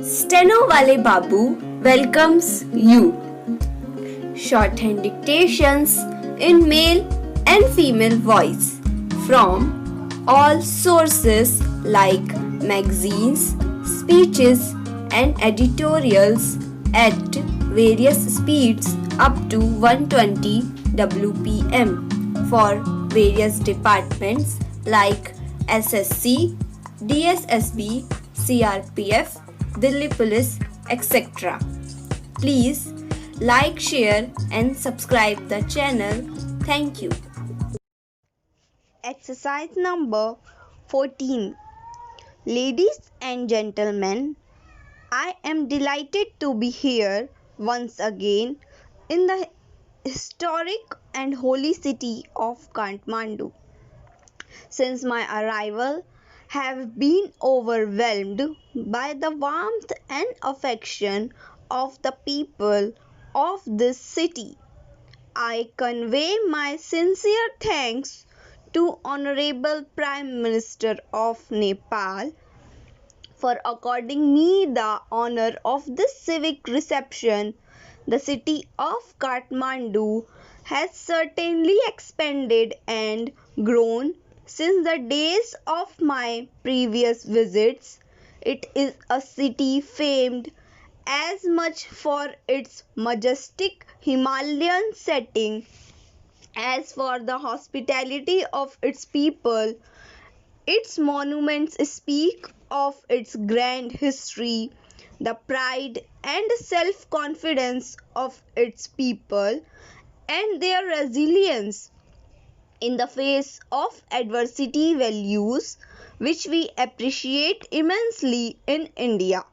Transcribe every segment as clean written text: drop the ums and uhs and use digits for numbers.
Steno Wale Babu welcomes you. Shorthand dictations in male and female voice from all sources like magazines, speeches, and editorials at various speeds up to 120 WPM for various departments like SSC, DSSB, CRPF, Delhi Police, etc. Please like, share, and subscribe the channel. Thank you. Exercise number 14. Ladies and gentlemen, I am delighted to be here once again in the historic and holy city of Kathmandu. Since my arrival, have been overwhelmed by the warmth and affection of the people of this city. I convey my sincere thanks to Honorable Prime Minister of Nepal for according me the honor of this civic reception. The city of Kathmandu has certainly expanded and grown since the days of my previous visits. It is a city famed as much for its majestic Himalayan setting as for the hospitality of its people. Its monuments speak of its grand history, the pride and self confidence of its people, and their resilience in the face of adversity, values which we appreciate immensely in India.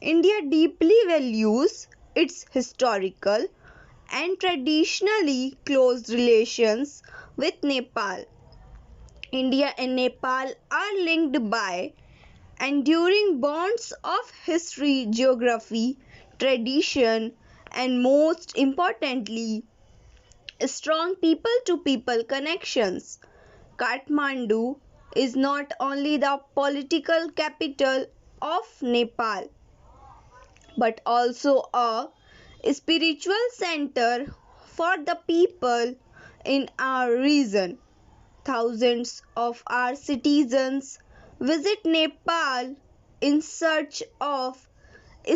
India deeply values its historical and traditionally close relations with Nepal. India and Nepal are linked by enduring bonds of history, geography, tradition, and most importantly, strong people to people connections. Kathmandu is not only the political capital of Nepal but also a spiritual center for the people in our region. Thousands of our citizens visit Nepal in search of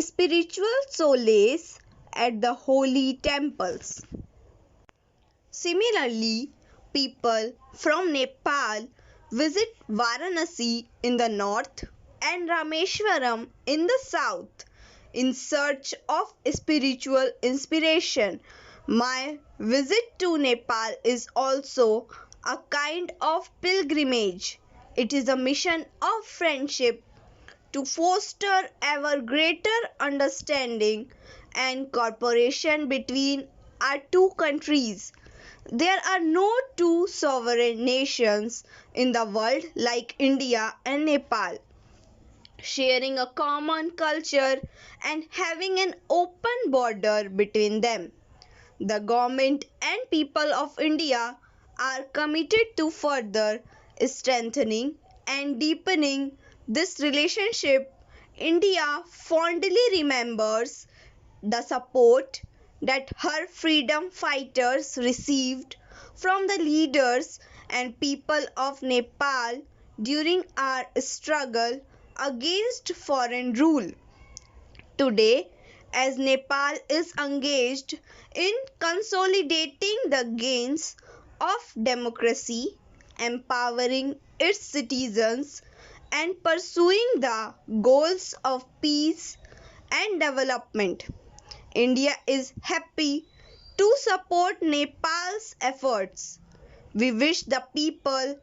spiritual solace at the holy temples. Similarly, people from Nepal visit Varanasi in the north and Rameshwaram in the south in search of spiritual inspiration. My visit to Nepal is also a kind of pilgrimage. It is a mission of friendship to foster ever greater understanding and cooperation between our two countries. There are no two sovereign nations in the world like India and Nepal, sharing a common culture and having an open border between them. The government and people of India are committed to further strengthening and deepening this relationship. India fondly remembers the support that her freedom fighters received from the leaders and people of Nepal during our struggle against foreign rule. Today, as Nepal is engaged in consolidating the gains of democracy, empowering its citizens, and pursuing the goals of peace and development, India is happy to support Nepal's efforts. We wish the people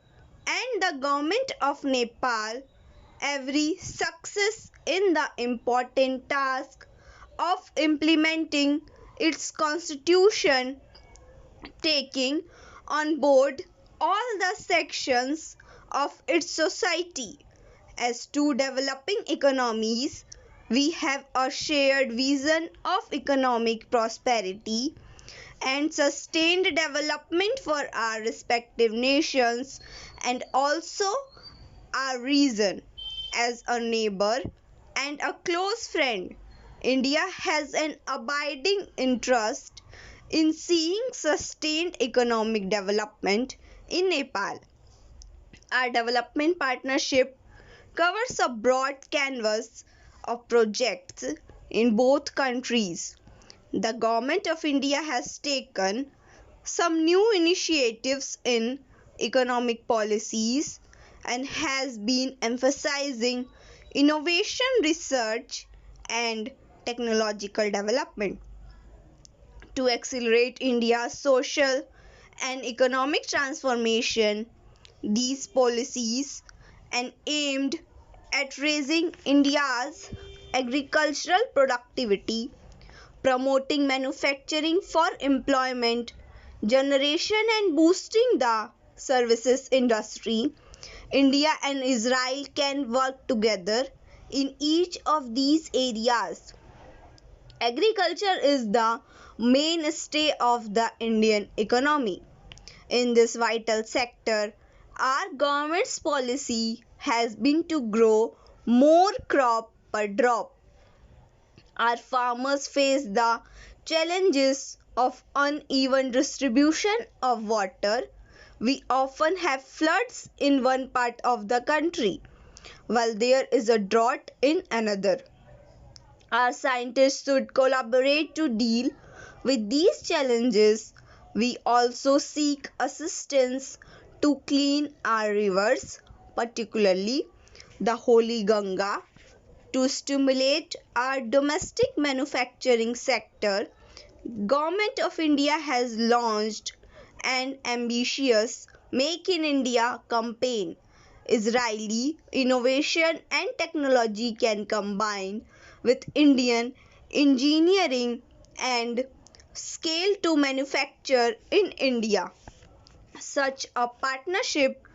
and the government of Nepal every success in the important task of implementing its constitution, taking on board all the sections of its society. As two developing economies, we have a shared vision of economic prosperity and sustained development for our respective nations and also our region. As a neighbor, and a close friend, India has an abiding interest in seeing sustained economic development in Nepal. Our development partnership covers a broad canvas of projects in both countries. The Government of India has taken some new initiatives in economic policies and has been emphasizing innovation research and technological development to accelerate India's social and economic transformation. These policies and aimed at raising India's agricultural productivity, promoting manufacturing for employment generation and boosting the services industry. India and Israel can work together in each of these areas. Agriculture is the mainstay of the Indian economy. In this vital sector, our government's policy has been to grow more crop per drop. Our farmers face the challenges of uneven distribution of water. We often have floods in one part of the country while there is a drought in another. Our scientists should collaborate to deal with these challenges. We also seek assistance to clean our rivers, particularly the Holy Ganga, to stimulate our domestic manufacturing sector. Government of India has launched an ambitious Make in India campaign. Israeli innovation and technology can combine with Indian engineering and scale to manufacture in India. Such a partnership,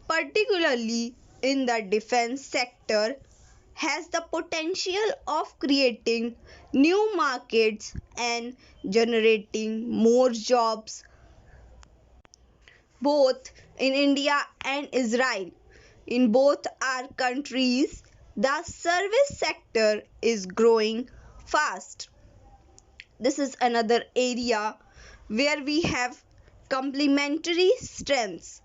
particularly in the defense sector, has the potential of creating new markets and generating more jobs both in India and Israel. In both our countries, the service sector is growing fast. This is another area where we have complementary strengths.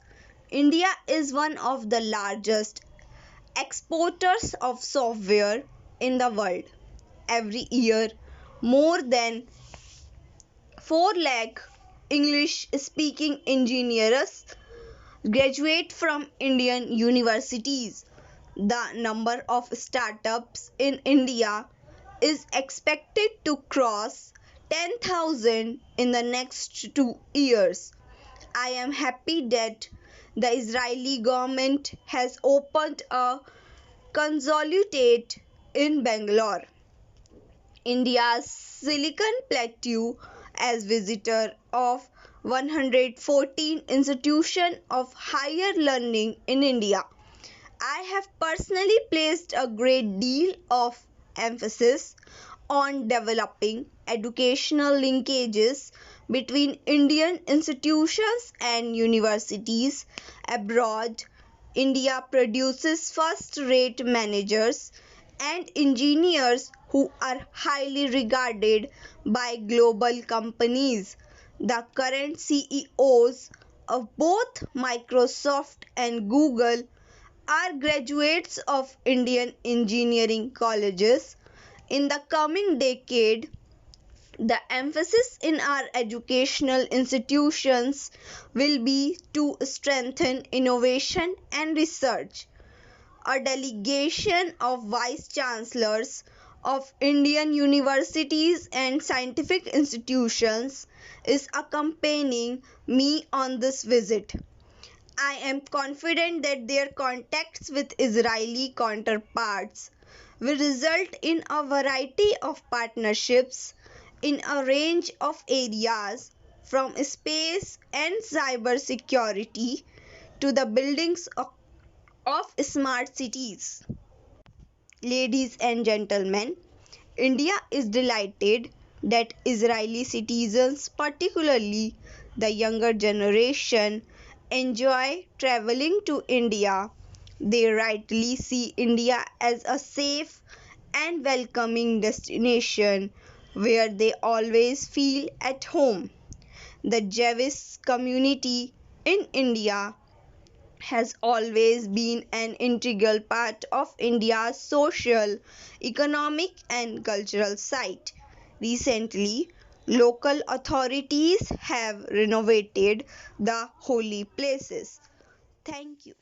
India is one of the largest exporters of software in the world. Every year, more than 4 lakh English speaking engineers graduate from Indian universities. The number of startups in India is expected to cross 10,000 in the next 2 years. I am happy that the Israeli government has opened a consulate in Bangalore, India's Silicon Plateau, as visitor of 114 institutions of higher learning in India. I have personally placed a great deal of emphasis on developing educational linkages between Indian institutions and universities abroad. India produces first rate managers and engineers who are highly regarded by global companies. The current CEOs of both Microsoft and Google are graduates of Indian engineering colleges. In the coming decade, the emphasis in our educational institutions will be to strengthen innovation and research. A delegation of vice chancellors of Indian universities and scientific institutions is accompanying me on this visit. I am confident that their contacts with Israeli counterparts will result in a variety of partnerships in a range of areas from space and cyber security to the buildings of smart cities. Ladies and gentlemen, India is delighted that Israeli citizens, particularly the younger generation, enjoy traveling to India. They rightly see India as a safe and welcoming destination where they always feel at home. The Jewish community in India has always been an integral part of India's social, economic, and cultural site. Recently, local authorities have renovated the holy places. Thank you.